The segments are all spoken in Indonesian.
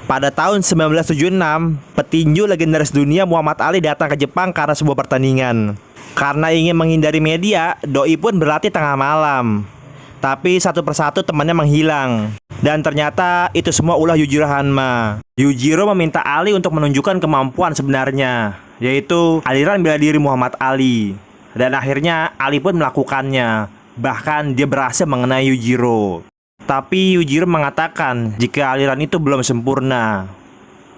Pada tahun 1976, petinju legendaris dunia Muhammad Ali datang ke Jepang karena sebuah pertandingan. Karena ingin menghindari media, Doi pun berlatih tengah malam. Tapi satu persatu temannya menghilang. Dan ternyata itu semua ulah Yujiro Hanma. Yujiro meminta Ali untuk menunjukkan kemampuan sebenarnya, yaitu aliran bela diri Muhammad Ali. Dan akhirnya Ali pun melakukannya. Bahkan dia berhasil mengenai Yujiro. Tapi Yujiro mengatakan jika aliran itu belum sempurna.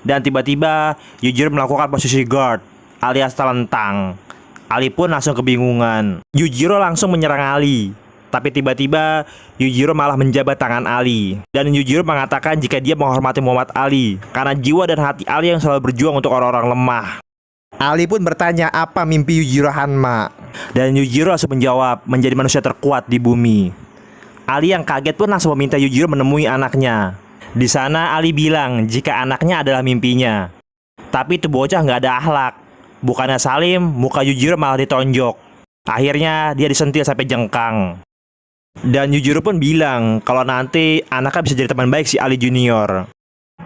Dan tiba-tiba Yujiro melakukan posisi guard alias telentang. Ali pun langsung kebingungan. Yujiro langsung menyerang Ali. Tapi tiba-tiba Yujiro malah menjabat tangan Ali. Dan Yujiro mengatakan jika dia menghormati Muhammad Ali karena jiwa dan hati Ali yang selalu berjuang untuk orang-orang lemah. Ali pun bertanya apa mimpi Yujiro Hanma. Dan Yujiro langsung menjawab menjadi manusia terkuat di bumi. Ali yang kaget pun langsung meminta Yujiro menemui anaknya. Di sana Ali bilang jika anaknya adalah mimpinya. Tapi itu bocah nggak ada akhlak. Bukannya salim, muka Yujiro malah ditonjok. Akhirnya dia disentil sampai jengkang. Dan Yujiro pun bilang kalau nanti anaknya bisa jadi teman baik si Ali Junior.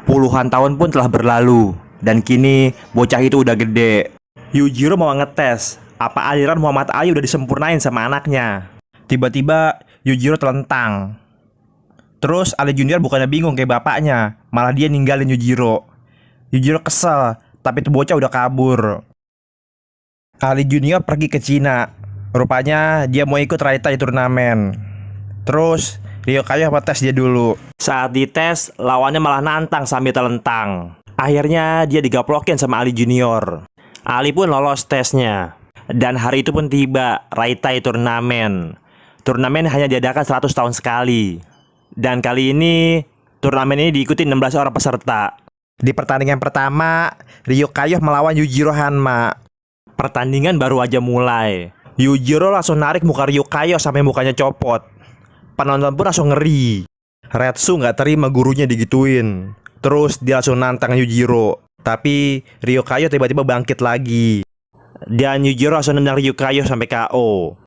Puluhan tahun pun telah berlalu dan kini bocah itu udah gede. Yujiro mau ngetes apa aliran Muhammad Ali udah disempurnain sama anaknya. Tiba-tiba Yujiro telentang. Terus Ali Junior bukannya bingung kayak bapaknya, malah dia ninggalin Yujiro. Yujiro kesel, tapi tuh bocah udah kabur. Ali Junior pergi ke Cina. Rupanya dia mau ikut Raita turnamen. Terus Ryokayo tes dia dulu. Saat dites, lawannya malah nantang sambil telentang. Akhirnya dia digaplokin sama Ali Junior. Ali pun lolos tesnya. Dan hari itu pun tiba Raita turnamen. Turnamen hanya diadakan 100 tahun sekali. Dan kali ini turnamen ini diikuti 16 orang peserta. Di pertandingan pertama, Ryokayo melawan Yujiro Hanma. Pertandingan baru aja mulai. Yujiro langsung narik muka Ryokayo sampai mukanya copot. Penonton pun langsung ngeri. Retsu nggak terima gurunya digituin. Terus dia langsung nantang Yujiro. Tapi Ryokayo tiba-tiba bangkit lagi. Dan Yujiro langsung nendang Ryokayo sampai KO.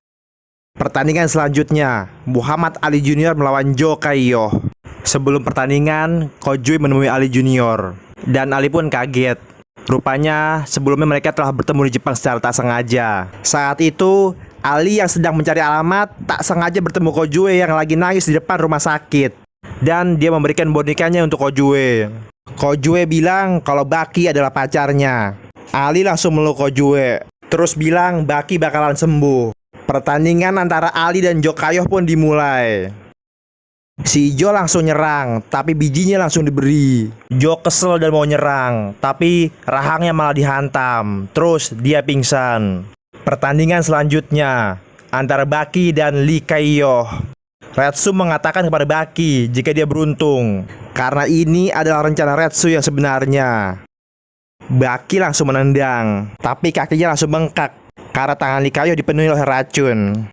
Pertandingan selanjutnya, Muhammad Ali Junior melawan Jo Kaiyo. Sebelum pertandingan, Kojue menemui Ali Junior. Dan Ali pun kaget. Rupanya sebelumnya mereka telah bertemu di Jepang secara tak sengaja. Saat itu, Ali yang sedang mencari alamat tak sengaja bertemu Kojue yang lagi nangis di depan rumah sakit. Dan dia memberikan bonekanya untuk Kojue. Kojue bilang kalau Baki adalah pacarnya. Ali langsung meluk Kojue. Terus bilang Baki bakalan sembuh. Pertandingan antara Ali dan Jo Kaiyo pun dimulai. Si Jo langsung nyerang, tapi bijinya langsung diberi. Jo kesel dan mau nyerang, tapi rahangnya malah dihantam. Terus dia pingsan. Pertandingan selanjutnya antara Baki dan Lee Kaiyo. Retsu mengatakan kepada Baki jika dia beruntung, karena ini adalah rencana Retsu yang sebenarnya. Baki langsung menendang, tapi kakinya langsung bengkak karena tangan Lee Kaiyo dipenuhi oleh racun.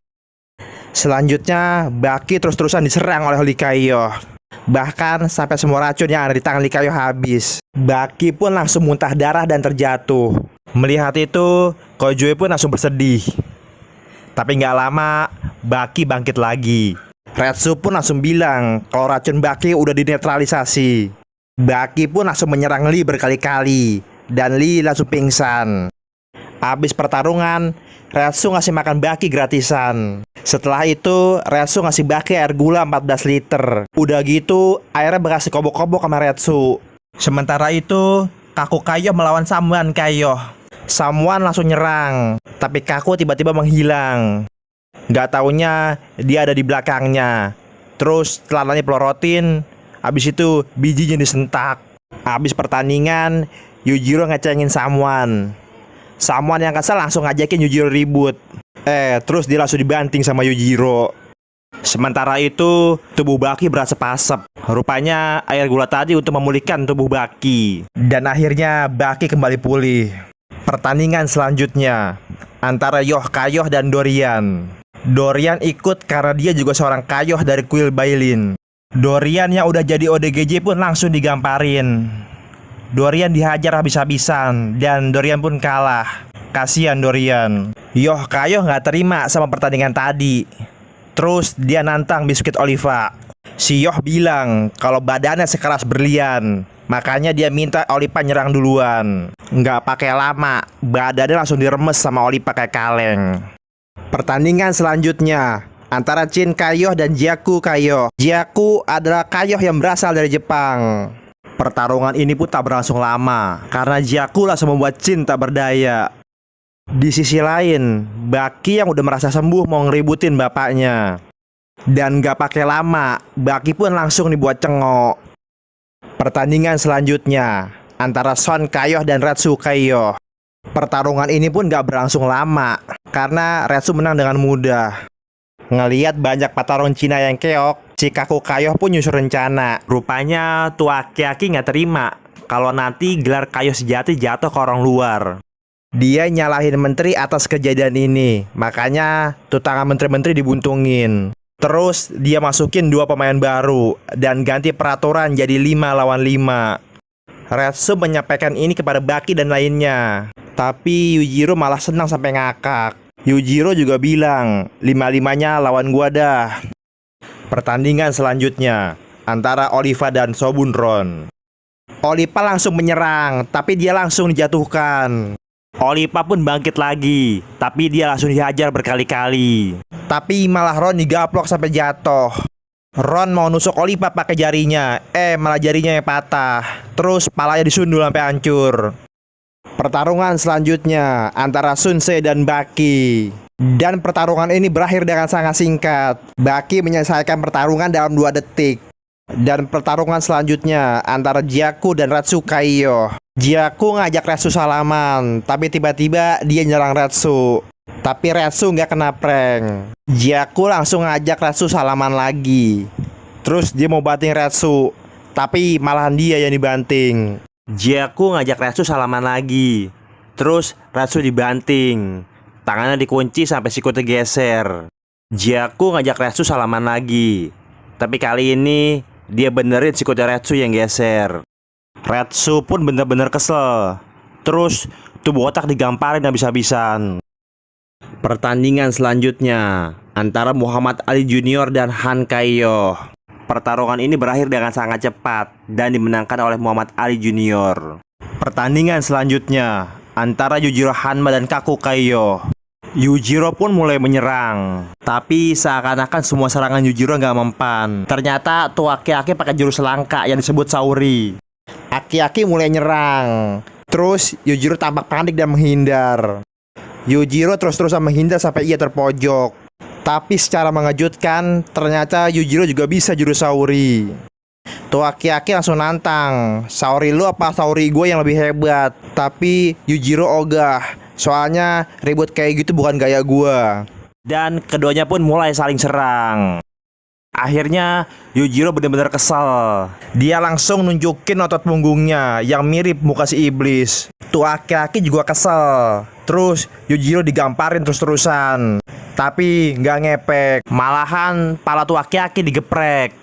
Selanjutnya, Baki terus-terusan diserang oleh Lee Kaiyo. Bahkan sampai semua racun yang ada di tangan Lee Kaiyo habis. Baki pun langsung muntah darah dan terjatuh. Melihat itu, Kojue pun langsung bersedih. Tapi nggak lama, Baki bangkit lagi. Retsu pun langsung bilang kalau racun Baki udah dinetralisasi. Baki pun langsung menyerang Lee berkali-kali. Dan Lee langsung pingsan. Habis pertarungan, Retsu ngasih makan Baki gratisan. Setelah itu, Retsu ngasih Baki air gula 14 liter. Udah gitu, airnya berhasil kobok-kobok sama Retsu. Sementara itu, Kaku Kaiyo melawan Samuan Kaiyo. Samuan langsung nyerang, tapi Kaku tiba-tiba menghilang. Gak taunya, dia ada di belakangnya. Terus celananya pelorotin. Habis itu, bijinya disentak. Habis pertandingan, Yujiro ngecengin Samuan. Samuan yang kesal langsung ngajakin Yujiro ribut. Terus dia langsung dibanting sama Yujiro. Sementara itu, tubuh Baki berasap-asap. Rupanya air gula tadi untuk memulihkan tubuh Baki. Dan akhirnya Baki kembali pulih. Pertandingan selanjutnya antara Yoh Kaiyo dan Dorian. Dorian ikut karena dia juga seorang Kaiyo dari kuil Bailin. Dorian yang udah jadi ODGJ pun langsung digamparin. Dorian dihajar habis-habisan dan Dorian pun kalah. Kasihan Dorian. Yoh Kaiyo nggak terima sama pertandingan tadi. Terus dia nantang biskuit Oliva. Si Yoh bilang kalau badannya sekeras berlian, makanya dia minta Olipa nyerang duluan. Nggak pakai lama, badannya langsung diremes sama Olipa kayak kaleng. Pertandingan selanjutnya antara Jin Kaiyo dan Jiaku Kaiyo. Jiaku adalah Kaiyo yang berasal dari Jepang. Pertarungan ini pun tak berlangsung lama karena Jiaku langsung membuat Jin tak berdaya. Di sisi lain, Baki yang udah merasa sembuh mau ngeributin bapaknya. Dan gak pakai lama, Baki pun langsung dibuat cengok. Pertandingan selanjutnya antara Son Kaiyo dan Retsu Kaiyo. Pertarungan ini pun gak berlangsung lama karena Retsu menang dengan mudah. Ngeliat banyak petarung Cina yang keok, Chikaku Kaiyo pun nyusun rencana. Rupanya tua aki-aki gak terima kalau nanti gelar Kaiyo sejati jatuh ke orang luar. Dia nyalahin menteri atas kejadian ini, makanya tuh tangan menteri-menteri dibuntungin. Terus dia masukin 2 pemain baru dan ganti peraturan jadi 5 lawan 5. Retsu menyampaikan ini kepada Baki dan lainnya, tapi Yujiro malah senang sampai ngakak. Yujiro juga bilang 5-5-nya lawan gua dah. Pertandingan selanjutnya antara Oliva dan Sobunron. Oliva langsung menyerang, tapi dia langsung dijatuhkan. Oliva pun bangkit lagi, tapi dia langsung dihajar berkali-kali. Tapi malah Ron digaplok sampai jatuh. Ron mau nusuk Oliva pakai jarinya, malah jarinya yang patah. Terus palanya disundul sampai hancur. Pertarungan selanjutnya antara Sunsei dan Baki. Dan pertarungan ini berakhir dengan sangat singkat. Baki menyelesaikan pertarungan dalam 2 detik. Dan pertarungan selanjutnya antara Jiaku dan Retsu Kaiyo. Jiaku ngajak Retsu salaman, tapi tiba-tiba dia nyerang Retsu. Tapi Retsu nggak kena prank. Jiaku langsung ngajak Retsu salaman lagi. Terus dia mau banting Retsu, tapi malahan dia yang dibanting. Jiaku ngajak Retsu salaman lagi. Terus Retsu dibanting. Tangannya dikunci sampai sikutnya geser. Jiaku ngajak Retsu salaman lagi. Tapi kali ini dia benerin sikutnya Retsu yang geser. Retsu pun bener-bener kesel. Terus tubuh otak digamparin habis-habisan. Pertandingan selanjutnya antara Muhammad Ali Junior dan Han Kaiyo. Pertarungan ini berakhir dengan sangat cepat dan dimenangkan oleh Muhammad Ali Junior. Pertandingan selanjutnya antara Yujiro Hanma dan Kaku Kaiyo. Yujiro pun mulai menyerang, tapi seakan-akan semua serangan Yujiro nggak mempan. Ternyata tuh aki-aki pakai jurus langka yang disebut Sauri. Aki-aki mulai nyerang. Terus Yujiro tampak panik dan menghindar. Yujiro terus-terusan menghindar sampai ia terpojok. Tapi secara mengejutkan, ternyata Yujiro juga bisa jurus Sauri. Tuh aki-aki langsung nantang, Sauri lu apa Sauri gue yang lebih hebat. Tapi Yujiro ogah, soalnya ribut kayak gitu bukan gaya gue. Dan keduanya pun mulai saling serang. Akhirnya Yujiro benar-benar kesal. Dia langsung nunjukin otot punggungnya yang mirip muka si iblis. Tuh aki-aki juga kesel. Terus Yujiro digamparin terus-terusan, tapi nggak ngepek. Malahan pala tuh aki-aki digeprek.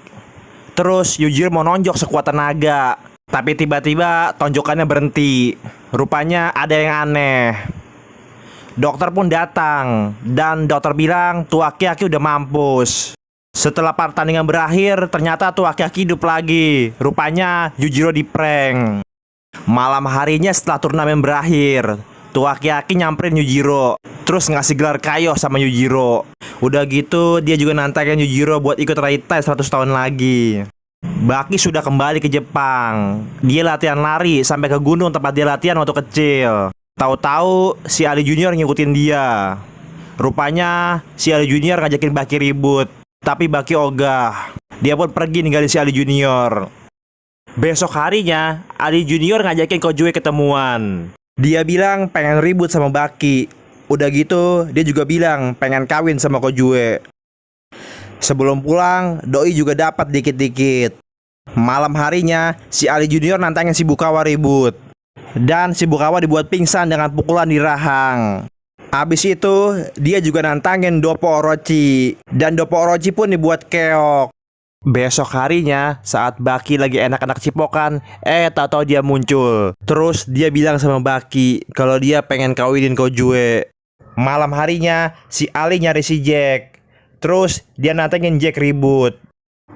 Terus Yujiro mau nonjok sekuat tenaga, tapi tiba-tiba tonjokannya berhenti. Rupanya ada yang aneh. Dokter pun datang, dan dokter bilang tuh aki-aki udah mampus. Setelah pertandingan berakhir, ternyata tuh aki-aki hidup lagi. Rupanya Yujiro diprank. Malam harinya setelah turnamen berakhir, tuh aki-aki nyamperin Yujiro, terus ngasih gelar Kaiyo sama Yujiro. Udah gitu dia juga nantangin Yujiro buat ikut Raitai 100 tahun lagi. Baki sudah kembali ke Jepang. Dia latihan lari sampai ke gunung tempat dia latihan waktu kecil. Tahu-tahu si Ali Junior ngikutin dia. Rupanya si Ali Junior ngajakin Baki ribut, tapi Baki ogah. Dia pun pergi ninggalin si Ali Junior. Besok harinya Ali Junior ngajakin Kojue ketemuan. Dia bilang pengen ribut sama Baki. Udah gitu dia juga bilang pengen kawin sama Kojue. Sebelum pulang, Doi juga dapat dikit-dikit. Malam harinya si Ali Junior nantangin si Bukawa ribut. Dan si Bukawa dibuat pingsan dengan pukulan di rahang. Abis itu dia juga nantangin Doppo Orochi. Dan Doppo Orochi pun dibuat keok. Besok harinya saat Baki lagi enak-enak cipokan, tahu-tahu dia muncul. Terus dia bilang sama Baki kalau dia pengen kawinin Kojue. Malam harinya si Ali nyari si Jack. Terus dia nantangin Jack ribut.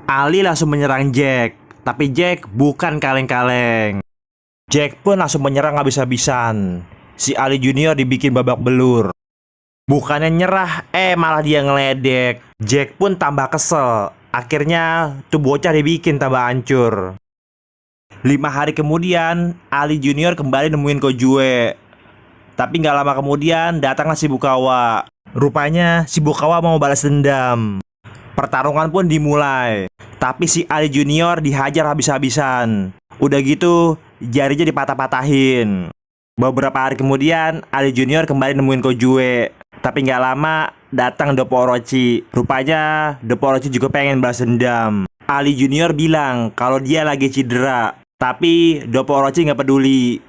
Ali langsung menyerang Jack, tapi Jack bukan kaleng-kaleng. Jack pun langsung menyerang habis-habisan. Si Ali Junior dibikin babak belur. Bukannya nyerah, malah dia ngeledek. Jack pun tambah kesel. Akhirnya tuh bocah dibikin tambah hancur. 5 hari kemudian, Ali Junior kembali nemuin Kojue. Tapi gak lama kemudian datanglah Shibukawa. Rupanya Shibukawa mau balas dendam. Pertarungan pun dimulai. Tapi si Ali Junior dihajar habis-habisan. Udah gitu jarinya dipatah-patahin. Beberapa hari kemudian Ali Junior kembali nemuin Kojue. Tapi gak lama datang Doppo Orochi. Rupanya Doppo Orochi juga pengen balas dendam. Ali Junior bilang kalau dia lagi cedera. Tapi Doppo Orochi gak peduli.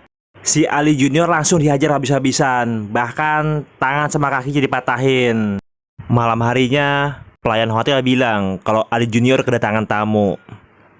Si Ali Junior langsung dihajar habis-habisan. Bahkan tangan sama kakinya dipatahin. Malam harinya pelayan hotel bilang kalau Ali Junior kedatangan tamu.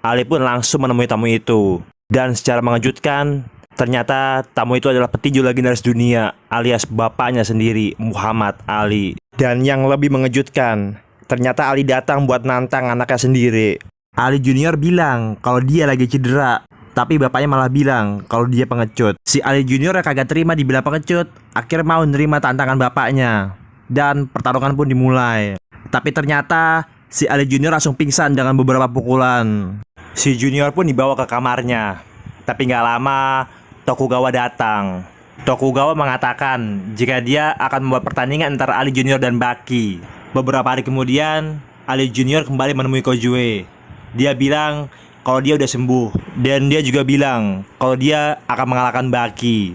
Ali pun langsung menemui tamu itu. Dan secara mengejutkan, ternyata tamu itu adalah petinju legendaris dunia alias bapaknya sendiri, Muhammad Ali. Dan yang lebih mengejutkan, ternyata Ali datang buat nantang anaknya sendiri. Ali Junior bilang kalau dia lagi cedera, tapi bapaknya malah bilang kalau dia pengecut. Si Ali Junior yang kagak terima dibilang pengecut, akhirnya mau nerima tantangan bapaknya. Dan pertarungan pun dimulai. Tapi ternyata si Ali Junior langsung pingsan dengan beberapa pukulan. Si Junior pun dibawa ke kamarnya. Tapi gak lama Tokugawa datang. Tokugawa mengatakan jika dia akan membuat pertandingan antara Ali Junior dan Baki. Beberapa hari kemudian Ali Junior kembali menemui Kojue. Dia bilang kalau dia udah sembuh. Dan dia juga bilang kalau dia akan mengalahkan Baki.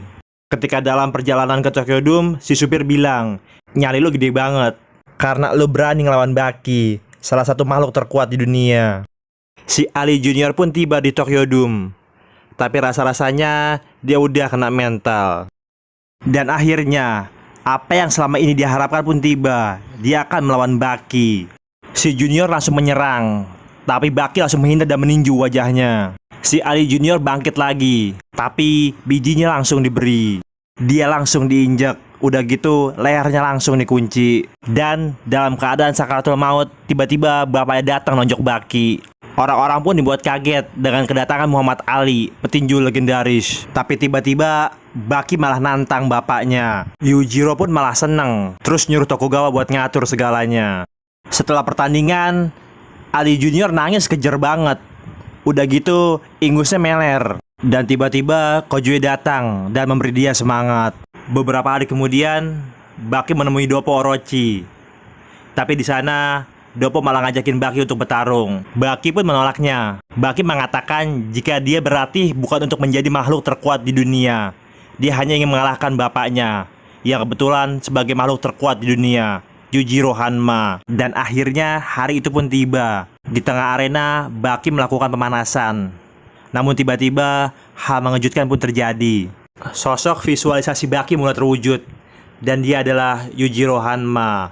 Ketika dalam perjalanan ke Tokyo Dome, si supir bilang, "Nyali lu gede banget karena lu berani ngelawan Baki, salah satu makhluk terkuat di dunia." Si Ali Junior pun tiba di Tokyo Dome. Tapi rasa-rasanya dia udah kena mental. Dan akhirnya apa yang selama ini diharapkan pun tiba. Dia akan melawan Baki. Si Junior langsung menyerang, tapi Baki langsung menghindar dan meninju wajahnya. Si Ali Junior bangkit lagi, tapi bijinya langsung diberi. Dia langsung diinjak. Udah gitu lehernya langsung dikunci. Dan dalam keadaan sakaratul maut, tiba-tiba bapaknya datang nonjok Baki. Orang-orang pun dibuat kaget dengan kedatangan Muhammad Ali, petinju legendaris. Tapi tiba-tiba Baki malah nantang bapaknya. Yujiro pun malah seneng, terus nyuruh Tokugawa buat ngatur segalanya. Setelah pertandingan, Ali Junior nangis kejer banget. Udah gitu ingusnya meler. Dan tiba-tiba Kojue datang dan memberi dia semangat. Beberapa hari kemudian Baki menemui Doppo Orochi. Tapi di sana Doppo malah ngajakin Baki untuk bertarung. Baki pun menolaknya. Baki mengatakan jika dia berlatih bukan untuk menjadi makhluk terkuat di dunia. Dia hanya ingin mengalahkan bapaknya, yang kebetulan sebagai makhluk terkuat di dunia, Yujiro Hanma. Dan akhirnya hari itu pun tiba. Di tengah arena, Baki melakukan pemanasan. Namun tiba-tiba hal mengejutkan pun terjadi. Sosok visualisasi Baki mulai terwujud. Dan dia adalah Yujiro Hanma.